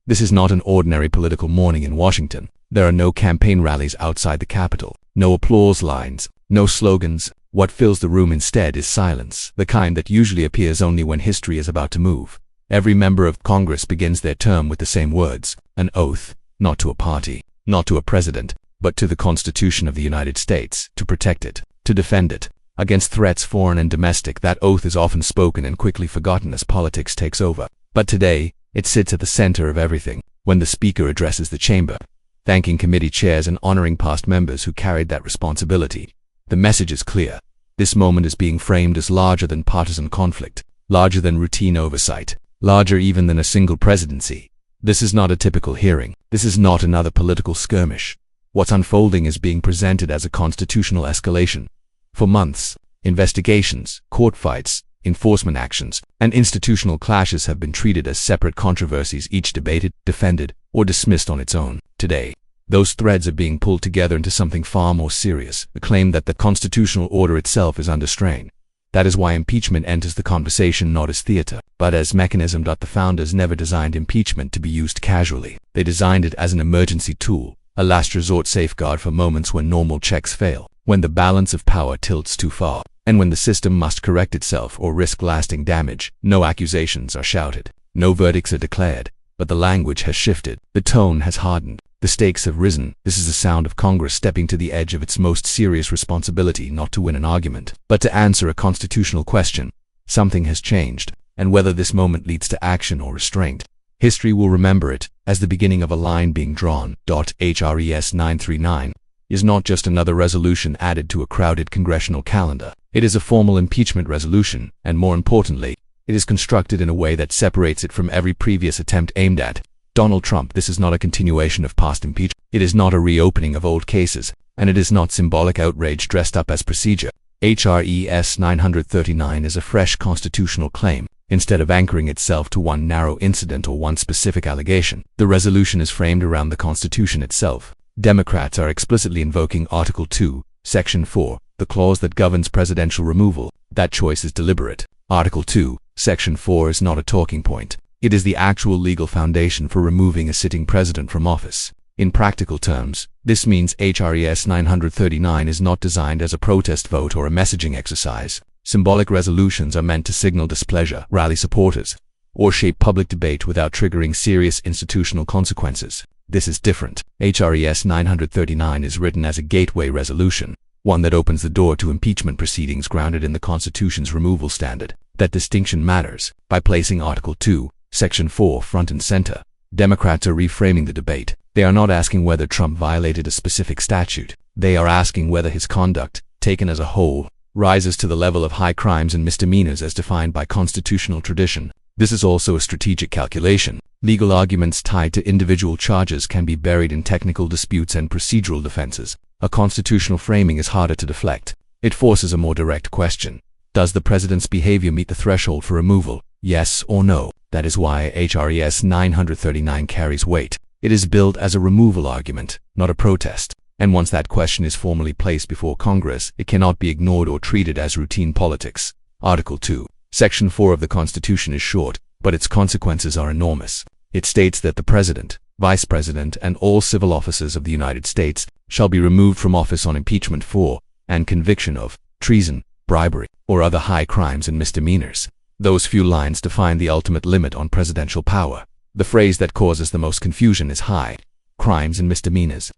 This is not an ordinary political morning in Washington. There are no campaign rallies outside the Capitol, no applause lines, no slogans. What fills the room instead is silence, the kind that usually appears only when history is about to move. Every member of Congress begins their term with the same words, an oath, not to a party, not to a president, but to the Constitution of the United States, to protect it, to defend it, against threats foreign and domestic. That oath is often spoken and quickly forgotten as politics takes over. But today, it sits at the center of everything. When the Speaker addresses the chamber, thanking committee chairs and honoring past members who carried that responsibility, the message is clear. This moment is being framed as larger than partisan conflict, larger than routine oversight, larger even than a single presidency. This is not a typical hearing. This is not another political skirmish. What's unfolding is being presented as a constitutional escalation. For months, investigations, court fights, enforcement actions, and institutional clashes have been treated as separate controversies, each debated, defended, or dismissed on its own. Today, those threads are being pulled together into something far more serious, the claim that the constitutional order itself is under strain. That is why impeachment enters the conversation not as theater, but as mechanism. The founders never designed impeachment to be used casually. They designed it as an emergency tool, a last resort safeguard for moments when normal checks fail, when the balance of power tilts too far, and when the system must correct itself or risk lasting damage. No accusations are shouted, no verdicts are declared, but the language has shifted, the tone has hardened, the stakes have risen. This is the sound of Congress stepping to the edge of its most serious responsibility, not to win an argument, but to answer a constitutional question. Something has changed, and whether this moment leads to action or restraint, history will remember it as the beginning of a line being drawn. HRES 939 is not just another resolution added to a crowded congressional calendar. It is a formal impeachment resolution, and more importantly, it is constructed in a way that separates it from every previous attempt aimed at Donald Trump. This is not a continuation of past impeachment. It is not a reopening of old cases, and it is not symbolic outrage dressed up as procedure. HRES 939 is a fresh constitutional claim. Instead of anchoring itself to one narrow incident or one specific allegation, the resolution is framed around the Constitution itself. Democrats are explicitly invoking Article 2, Section 4, the clause that governs presidential removal. That choice is deliberate. Article 2, Section 4 is not a talking point. It is the actual legal foundation for removing a sitting president from office. In practical terms, this means HRES 939 is not designed as a protest vote or a messaging exercise. Symbolic resolutions are meant to signal displeasure, rally supporters, or shape public debate without triggering serious institutional consequences. This is different. HRES 939 is written as a gateway resolution, one that opens the door to impeachment proceedings grounded in the Constitution's removal standard. That distinction matters. By placing Article 2, Section 4 front and center, Democrats are reframing the debate. They are not asking whether Trump violated a specific statute. They are asking whether his conduct, taken as a whole, rises to the level of high crimes and misdemeanors as defined by constitutional tradition. This is also a strategic calculation. Legal arguments tied to individual charges can be buried in technical disputes and procedural defenses. A constitutional framing is harder to deflect. It forces a more direct question. Does the president's behavior meet the threshold for removal? Yes or no? That is why HRES 939 carries weight. It is built as a removal argument, not a protest. And once that question is formally placed before Congress, it cannot be ignored or treated as routine politics. Article 2, Section 4 of the Constitution is short, but its consequences are enormous. It states that the President, Vice President, and all civil officers of the United States shall be removed from office on impeachment for, and conviction of, treason, bribery, or other high crimes and misdemeanors. Those few lines define the ultimate limit on presidential power. The phrase that causes the most confusion is high crimes and misdemeanors.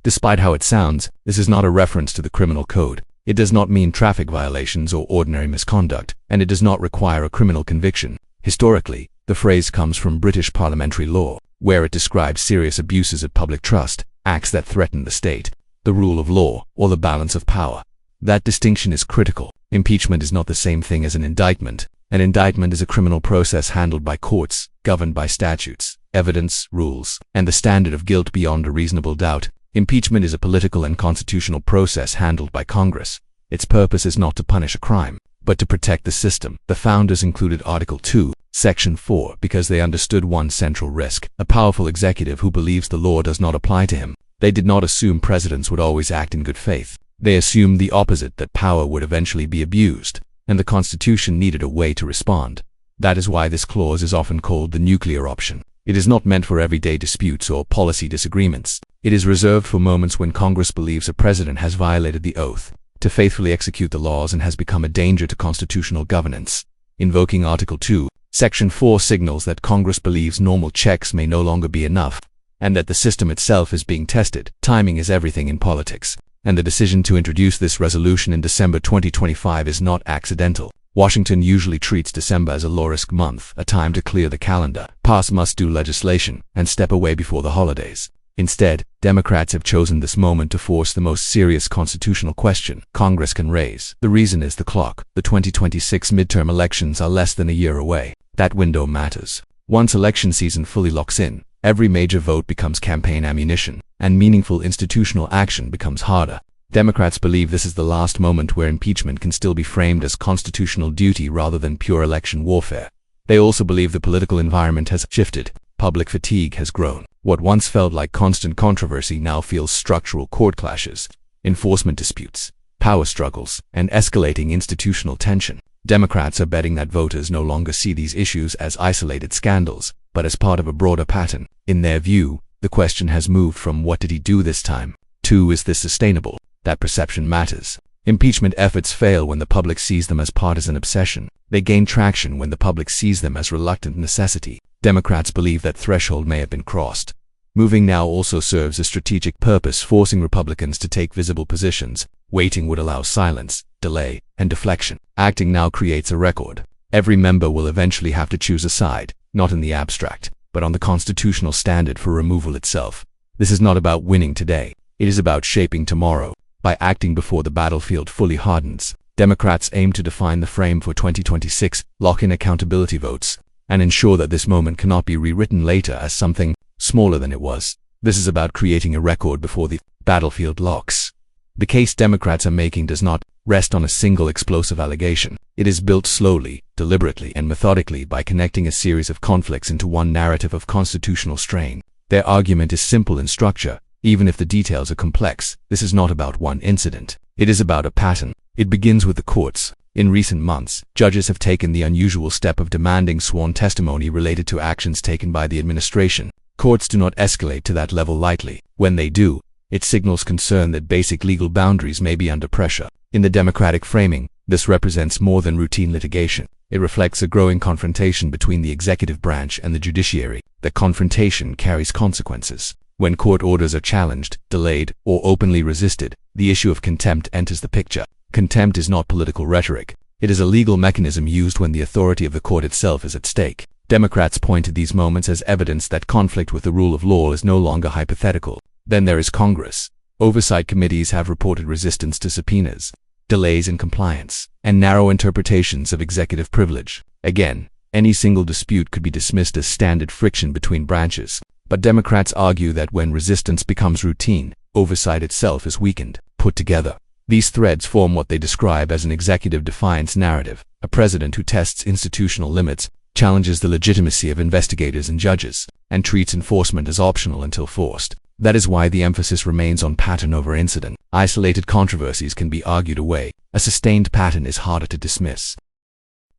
Despite how it sounds, this is not a reference to the criminal code. It does not mean traffic violations or ordinary misconduct, and it does not require a criminal conviction. Historically, the phrase comes from British parliamentary law, where it describes serious abuses of public trust, acts that threaten the state, the rule of law, or the balance of power. That distinction is critical. Impeachment is not the same thing as an indictment. An indictment is a criminal process handled by courts, governed by statutes, evidence, rules, and the standard of guilt beyond a reasonable doubt. Impeachment is a political and constitutional process handled by Congress. Its purpose is not to punish a crime, but to protect the system. The founders included Article 2, Section 4 because they understood one central risk: a powerful executive who believes the law does not apply to him. They did not assume presidents would always act in good faith. They assumed the opposite, that power would eventually be abused, and the Constitution needed a way to respond. That is why this clause is often called the nuclear option. It is not meant for everyday disputes or policy disagreements. It is reserved for moments when Congress believes a president has violated the oath to faithfully execute the laws and has become a danger to constitutional governance. Invoking Article 2, Section 4 signals that Congress believes normal checks may no longer be enough, and that the system itself is being tested. Timing is everything in politics, and the decision to introduce this resolution in December 2025 is not accidental. Washington usually treats December as a low-risk month, a time to clear the calendar, pass must-do legislation, and step away before the holidays. Instead, Democrats have chosen this moment to force the most serious constitutional question Congress can raise. The reason is the clock. The 2026 midterm elections are less than a year away. That window matters. Once election season fully locks in, every major vote becomes campaign ammunition, and meaningful institutional action becomes harder. Democrats believe this is the last moment where impeachment can still be framed as constitutional duty rather than pure election warfare. They also believe the political environment has shifted. Public fatigue has grown. What once felt like constant controversy now feels structural court clashes, enforcement disputes, power struggles, and escalating institutional tension. Democrats are betting that voters no longer see these issues as isolated scandals, but as part of a broader pattern. In their view, the question has moved from "what did he do this time?" to "is this sustainable?" That perception matters. Impeachment efforts fail when the public sees them as partisan obsession. They gain traction when the public sees them as reluctant necessity. Democrats believe that threshold may have been crossed. Moving now also serves a strategic purpose, forcing Republicans to take visible positions. Waiting would allow silence, delay, and deflection. Acting now creates a record. Every member will eventually have to choose a side, not in the abstract, but on the constitutional standard for removal itself. This is not about winning today. It is about shaping tomorrow. By acting before the battlefield fully hardens, Democrats aim to define the frame for 2026, lock in accountability votes, and ensure that this moment cannot be rewritten later as something smaller than it was. This is about creating a record before the battlefield locks. The case Democrats are making does not rest on a single explosive allegation. It is built slowly, deliberately, and methodically by connecting a series of conflicts into one narrative of constitutional strain. Their argument is simple in structure, even if the details are complex. This is not about one incident. It is about a pattern. It begins with the courts. In recent months, judges have taken the unusual step of demanding sworn testimony related to actions taken by the administration. Courts do not escalate to that level lightly. When they do, it signals concern that basic legal boundaries may be under pressure. In the Democratic framing, this represents more than routine litigation. It reflects a growing confrontation between the executive branch and the judiciary. The confrontation carries consequences. When court orders are challenged, delayed, or openly resisted, the issue of contempt enters the picture. Contempt is not political rhetoric. It is a legal mechanism used when the authority of the court itself is at stake. Democrats point to these moments as evidence that conflict with the rule of law is no longer hypothetical. Then there is Congress. Oversight committees have reported resistance to subpoenas, delays in compliance, and narrow interpretations of executive privilege. Again, any single dispute could be dismissed as standard friction between branches. But Democrats argue that when resistance becomes routine, oversight itself is weakened. Put together, these threads form what they describe as an executive defiance narrative. A president who tests institutional limits, challenges the legitimacy of investigators and judges, and treats enforcement as optional until forced. That is why the emphasis remains on pattern over incident. Isolated controversies can be argued away. A sustained pattern is harder to dismiss.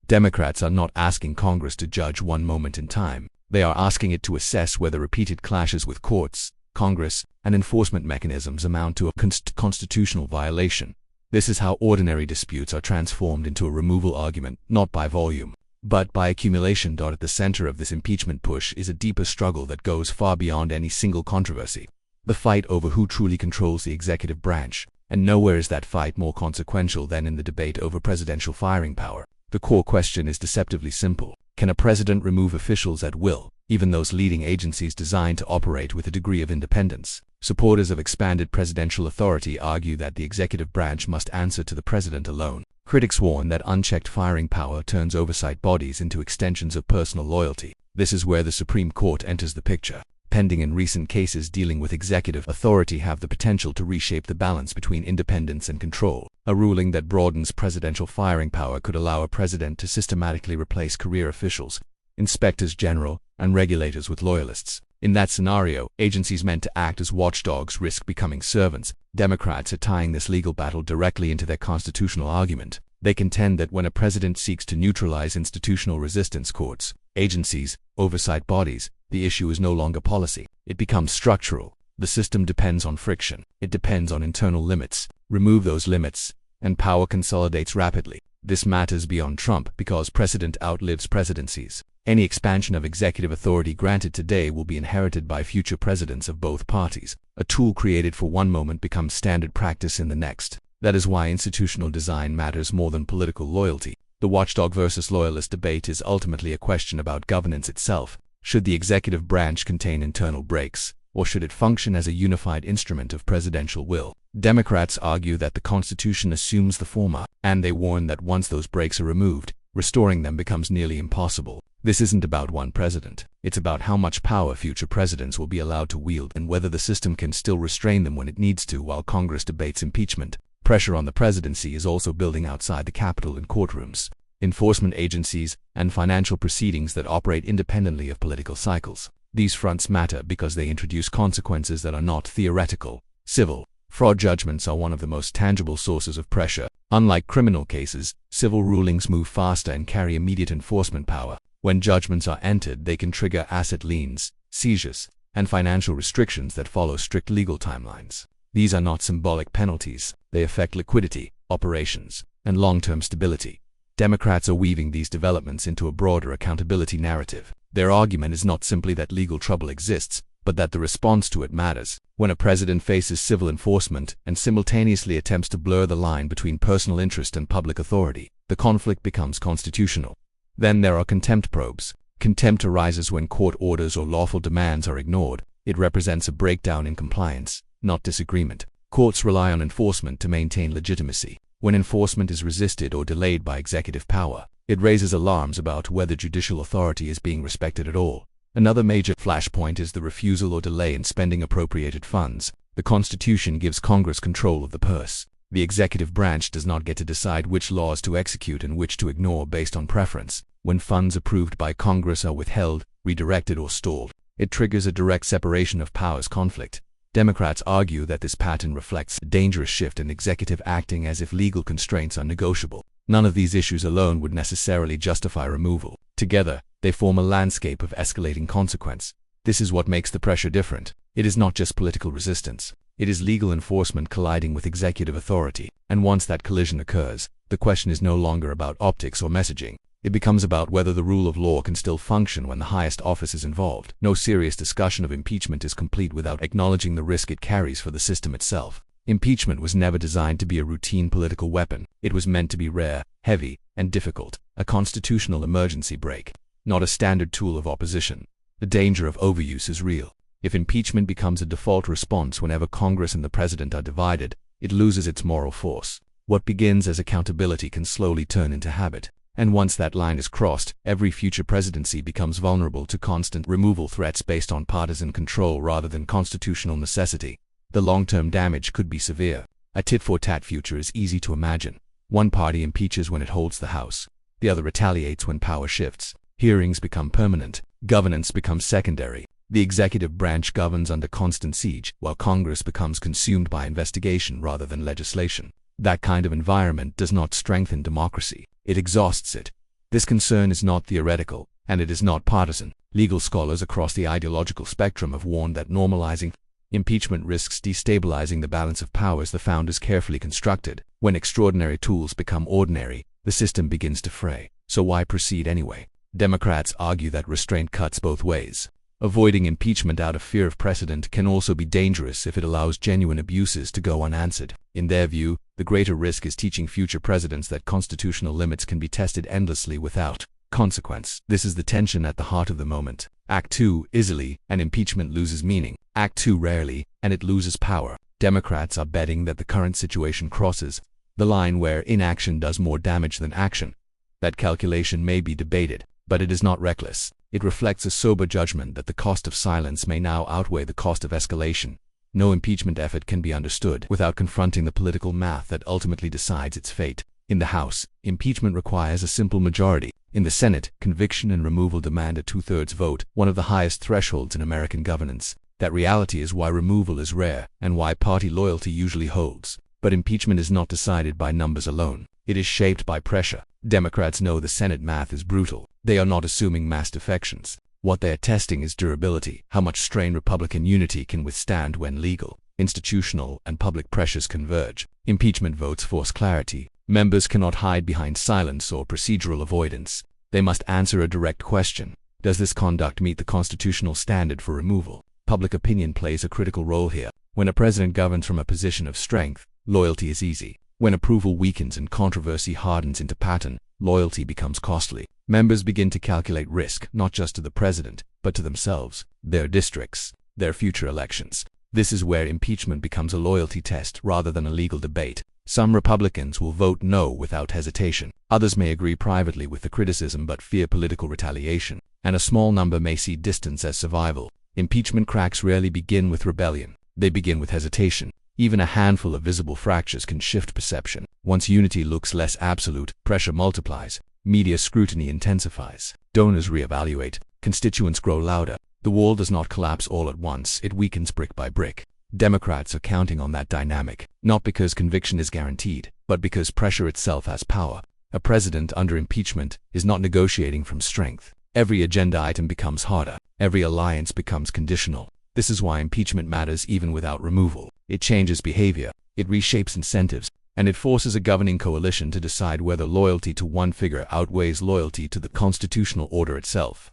Democrats are not asking Congress to judge one moment in time. They are asking it to assess whether repeated clashes with courts, Congress, and enforcement mechanisms amount to a constitutional violation. This is how ordinary disputes are transformed into a removal argument, not by volume, but by accumulation. At the center of this impeachment push is a deeper struggle that goes far beyond any single controversy. The fight over who truly controls the executive branch, and nowhere is that fight more consequential than in the debate over presidential firing power. The core question is deceptively simple. Can a president remove officials at will, even those leading agencies designed to operate with a degree of independence? Supporters of expanded presidential authority argue that the executive branch must answer to the president alone. Critics warn that unchecked firing power turns oversight bodies into extensions of personal loyalty. This is where the Supreme Court enters the picture. Pending and recent cases dealing with executive authority have the potential to reshape the balance between independence and control. A ruling that broadens presidential firing power could allow a president to systematically replace career officials, inspectors general, and regulators with loyalists. In that scenario, agencies meant to act as watchdogs risk becoming servants. Democrats are tying this legal battle directly into their constitutional argument. They contend that when a president seeks to neutralize institutional resistance, courts, agencies, oversight bodies, the issue is no longer policy. It becomes structural. The system depends on friction. It depends on internal limits. Remove those limits, and power consolidates rapidly. This matters beyond Trump because precedent outlives presidencies. Any expansion of executive authority granted today will be inherited by future presidents of both parties. A tool created for one moment becomes standard practice in the next. That is why institutional design matters more than political loyalty. The watchdog versus loyalist debate is ultimately a question about governance itself. Should the executive branch contain internal brakes, or should it function as a unified instrument of presidential will? Democrats argue that the Constitution assumes the former, and they warn that once those brakes are removed, restoring them becomes nearly impossible. This isn't about one president. It's about how much power future presidents will be allowed to wield and whether the system can still restrain them when it needs to while Congress debates impeachment. Pressure on the presidency is also building outside the Capitol in courtrooms, enforcement agencies, and financial proceedings that operate independently of political cycles. These fronts matter because they introduce consequences that are not theoretical. Civil fraud judgments are one of the most tangible sources of pressure. Unlike criminal cases, civil rulings move faster and carry immediate enforcement power. When judgments are entered, they can trigger asset liens, seizures, and financial restrictions that follow strict legal timelines. These are not symbolic penalties. They affect liquidity, operations, and long-term stability. Democrats are weaving these developments into a broader accountability narrative. Their argument is not simply that legal trouble exists, but that the response to it matters. When a president faces civil enforcement and simultaneously attempts to blur the line between personal interest and public authority, the conflict becomes constitutional. Then there are contempt probes. Contempt arises when court orders or lawful demands are ignored. It represents a breakdown in compliance, not disagreement. Courts rely on enforcement to maintain legitimacy. When enforcement is resisted or delayed by executive power, it raises alarms about whether judicial authority is being respected at all. Another major flashpoint is the refusal or delay in spending appropriated funds. The Constitution gives Congress control of the purse. The executive branch does not get to decide which laws to execute and which to ignore based on preference. When funds approved by Congress are withheld, redirected, or stalled, it triggers a direct separation of powers conflict. Democrats argue that this pattern reflects a dangerous shift in executive acting as if legal constraints are negotiable. None of these issues alone would necessarily justify removal. Together, they form a landscape of escalating consequence. This is what makes the pressure different. It is not just political resistance. It is legal enforcement colliding with executive authority. And once that collision occurs, the question is no longer about optics or messaging. It becomes about whether the rule of law can still function when the highest office is involved. No serious discussion of impeachment is complete without acknowledging the risk it carries for the system itself. Impeachment was never designed to be a routine political weapon. It was meant to be rare, heavy, and difficult, a constitutional emergency brake, not a standard tool of opposition. The danger of overuse is real. If impeachment becomes a default response whenever Congress and the president are divided, it loses its moral force. What begins as accountability can slowly turn into habit. And once that line is crossed, every future presidency becomes vulnerable to constant removal threats based on partisan control rather than constitutional necessity. The long-term damage could be severe. A tit-for-tat future is easy to imagine. One party impeaches when it holds the House. The other retaliates when power shifts. Hearings become permanent. Governance becomes secondary. The executive branch governs under constant siege, while Congress becomes consumed by investigation rather than legislation. That kind of environment does not strengthen democracy. It exhausts it. This concern is not theoretical, and it is not partisan. Legal scholars across the ideological spectrum have warned that normalizing impeachment risks destabilizing the balance of powers the founders carefully constructed. When extraordinary tools become ordinary, the system begins to fray. So why proceed anyway? Democrats argue that restraint cuts both ways. Avoiding impeachment out of fear of precedent can also be dangerous if it allows genuine abuses to go unanswered. In their view, the greater risk is teaching future presidents that constitutional limits can be tested endlessly without consequence. This is the tension at the heart of the moment. Act 2 easily, and impeachment loses meaning. Act 2 rarely, and it loses power. Democrats are betting that the current situation crosses the line where inaction does more damage than action. That calculation may be debated, but it is not reckless. It reflects a sober judgment that the cost of silence may now outweigh the cost of escalation. No impeachment effort can be understood without confronting the political math that ultimately decides its fate. In the House, impeachment requires a simple majority. In the Senate, conviction and removal demand a two-thirds vote, one of the highest thresholds in American governance. That reality is why removal is rare and why party loyalty usually holds. But impeachment is not decided by numbers alone. It is shaped by pressure. Democrats know the Senate math is brutal. They are not assuming mass defections. What they are testing is durability, how much strain Republican unity can withstand when legal, institutional, and public pressures converge. Impeachment votes force clarity. Members cannot hide behind silence or procedural avoidance. They must answer a direct question. Does this conduct meet the constitutional standard for removal? Public opinion plays a critical role here. When a president governs from a position of strength, loyalty is easy. When approval weakens and controversy hardens into pattern, loyalty becomes costly. Members begin to calculate risk, not just to the president, but to themselves, their districts, their future elections. This is where impeachment becomes a loyalty test rather than a legal debate. Some Republicans will vote no without hesitation. Others may agree privately with the criticism but fear political retaliation. And a small number may see distance as survival. Impeachment cracks rarely begin with rebellion. They begin with hesitation. Even a handful of visible fractures can shift perception. Once unity looks less absolute, pressure multiplies. Media scrutiny intensifies. Donors reevaluate. Constituents grow louder. The wall does not collapse all at once. It weakens brick by brick. Democrats are counting on that dynamic, not because conviction is guaranteed, but because pressure itself has power. A president under impeachment is not negotiating from strength. Every agenda item becomes harder. Every alliance becomes conditional. This is why impeachment matters even without removal. It changes behavior, it reshapes incentives, and it forces a governing coalition to decide whether loyalty to one figure outweighs loyalty to the constitutional order itself.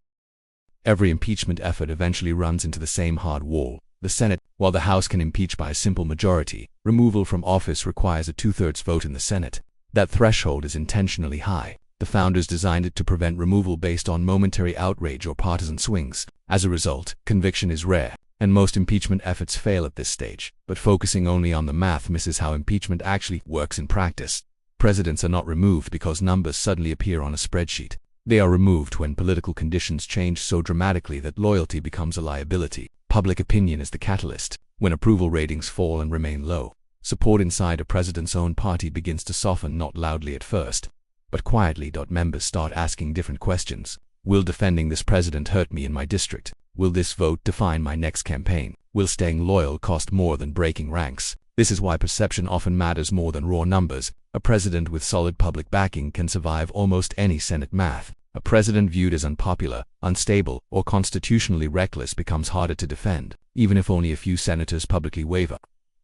Every impeachment effort eventually runs into the same hard wall. The Senate, while the House can impeach by a simple majority, removal from office requires a two-thirds vote in the Senate. That threshold is intentionally high. The founders designed it to prevent removal based on momentary outrage or partisan swings. As a result, conviction is rare, and most impeachment efforts fail at this stage. But focusing only on the math misses how impeachment actually works in practice. Presidents are not removed because numbers suddenly appear on a spreadsheet. They are removed when political conditions change so dramatically that loyalty becomes a liability. Public opinion is the catalyst. When approval ratings fall and remain low, support inside a president's own party begins to soften, not loudly at first, but quietly. Members start asking different questions. Will defending this president hurt me in my district? Will this vote define my next campaign? Will staying loyal cost more than breaking ranks? This is why perception often matters more than raw numbers. A president with solid public backing can survive almost any Senate math. A president viewed as unpopular, unstable, or constitutionally reckless becomes harder to defend, even if only a few senators publicly waver.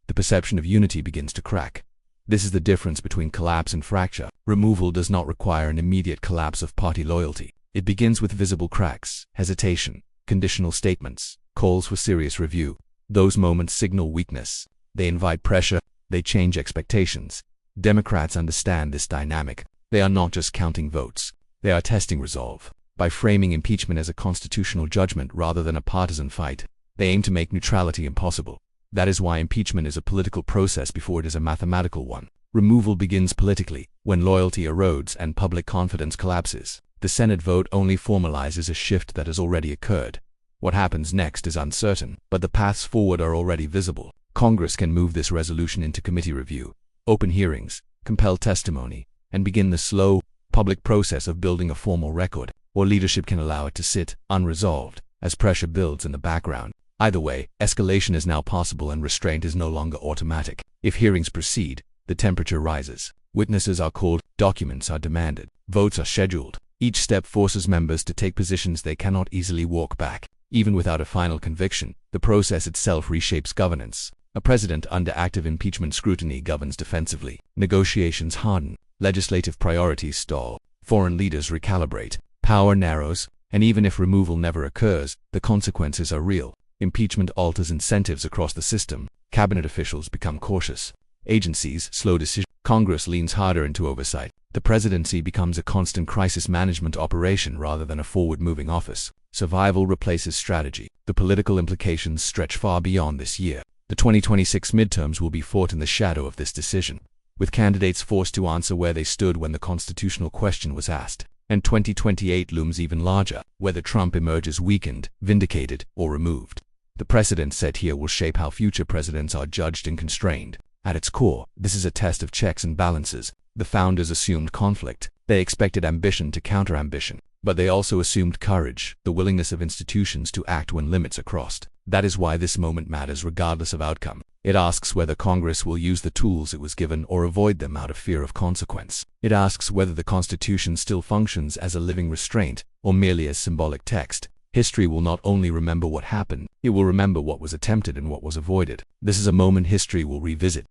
The perception of unity begins to crack. This is the difference between collapse and fracture. Removal does not require an immediate collapse of party loyalty. It begins with visible cracks, hesitation, conditional statements, calls for serious review. Those moments signal weakness. They invite pressure. They change expectations. Democrats understand this dynamic. They are not just counting votes. They are testing resolve. By framing impeachment as a constitutional judgment rather than a partisan fight, they aim to make neutrality impossible. That is why impeachment is a political process before it is a mathematical one. Removal begins politically, when loyalty erodes and public confidence collapses. The Senate vote only formalizes a shift that has already occurred. What happens next is uncertain, but the paths forward are already visible. Congress can move this resolution into committee review, open hearings, compel testimony, and begin the slow, public process of building a formal record, or leadership can allow it to sit unresolved as pressure builds in the background. Either way, escalation is now possible and restraint is no longer automatic. If hearings proceed, the temperature rises. Witnesses are called, documents are demanded, votes are scheduled. Each step forces members to take positions they cannot easily walk back. Even without a final conviction, the process itself reshapes governance. A president under active impeachment scrutiny governs defensively. Negotiations harden. Legislative priorities stall. Foreign leaders recalibrate. Power narrows. And even if removal never occurs, the consequences are real. Impeachment alters incentives across the system. Cabinet officials become cautious. Agencies slow decisions. Congress leans harder into oversight. The presidency becomes a constant crisis management operation rather than a forward-moving office. Survival replaces strategy. The political implications stretch far beyond this year. The 2026 midterms will be fought in the shadow of this decision, with candidates forced to answer where they stood when the constitutional question was asked. And 2028 looms even larger, whether Trump emerges weakened, vindicated, or removed. The precedent set here will shape how future presidents are judged and constrained. At its core, this is a test of checks and balances. The founders assumed conflict. They expected ambition to counter ambition. But they also assumed courage, the willingness of institutions to act when limits are crossed. That is why this moment matters regardless of outcome. It asks whether Congress will use the tools it was given or avoid them out of fear of consequence. It asks whether the Constitution still functions as a living restraint or merely as symbolic text. History will not only remember what happened, it will remember what was attempted and what was avoided. This is a moment history will revisit.